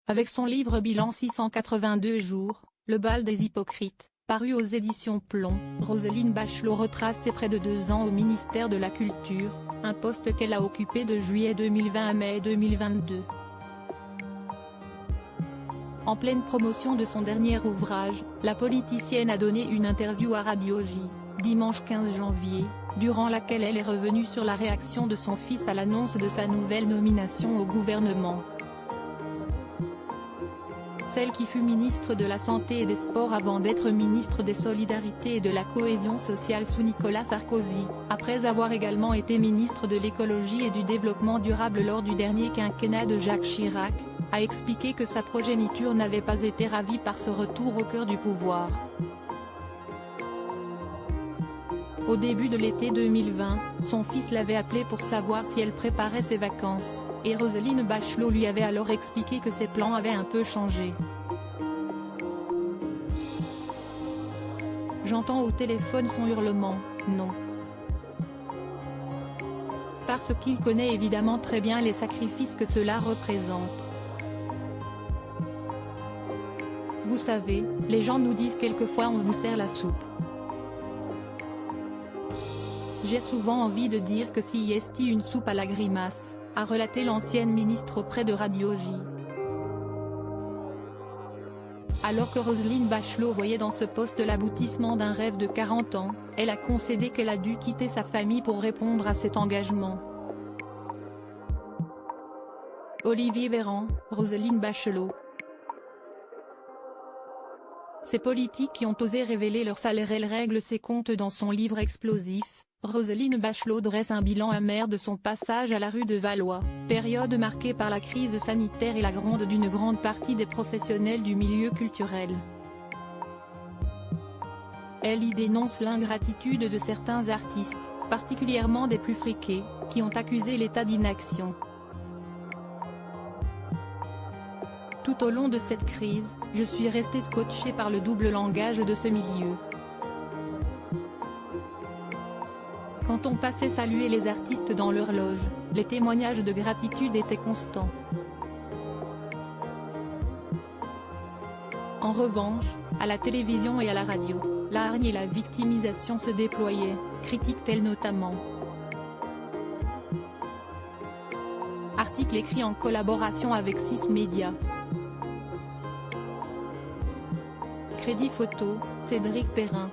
Avec son livre Bilan 682 jours, Le bal des hypocrites, paru aux éditions Plomb, Roselyne Bachelot retrace ses près de 2 ans au ministère de la Culture, un poste qu'elle a occupé de juillet 2020 à mai 2022. En pleine promotion de son dernier ouvrage, la politicienne a donné une interview à Radio J, dimanche 15 janvier, durant laquelle elle est revenue sur la réaction de son fils à l'annonce de sa nouvelle nomination au gouvernement. Celle qui fut ministre de la Santé et des Sports avant d'être ministre des Solidarités et de la Cohésion sociale sous Nicolas Sarkozy, après avoir également été ministre de l'Écologie et du Développement durable lors du dernier quinquennat de Jacques Chirac, a expliqué que sa progéniture n'avait pas été ravie par ce retour au cœur du pouvoir. Au début de l'été 2020, son fils l'avait appelée pour savoir si elle préparait ses vacances, et Roselyne Bachelot lui avait alors expliqué que ses plans avaient un peu changé. J'entends au téléphone son hurlement, non. Parce qu'il connaît évidemment très bien les sacrifices que cela représente. Vous savez, les gens nous disent quelquefois on vous sert la soupe. J'ai souvent envie de dire que si est une soupe à la grimace, a relaté l'ancienne ministre auprès de Radio J. Alors que Roselyne Bachelot voyait dans ce poste l'aboutissement d'un rêve de 40 ans, elle a concédé qu'elle a dû quitter sa famille pour répondre à cet engagement. Olivier Véran, Roselyne Bachelot. Ces politiques qui ont osé révéler leur salaire, elle règle ses comptes dans son livre explosif. Roselyne Bachelot dresse un bilan amer de son passage à la rue de Valois, période marquée par la crise sanitaire et la gronde d'une grande partie des professionnels du milieu culturel. Elle y dénonce l'ingratitude de certains artistes, particulièrement des plus friqués, qui ont accusé l'État d'inaction. Tout au long de cette crise, je suis restée scotchée par le double langage de ce milieu. Quand on passait saluer les artistes dans leur loge, les témoignages de gratitude étaient constants. En revanche, à la télévision et à la radio, la hargne et la victimisation se déployaient, critique-t-elle notamment. Article écrit en collaboration avec 6 médias. Crédit photo, Cédric Perrin.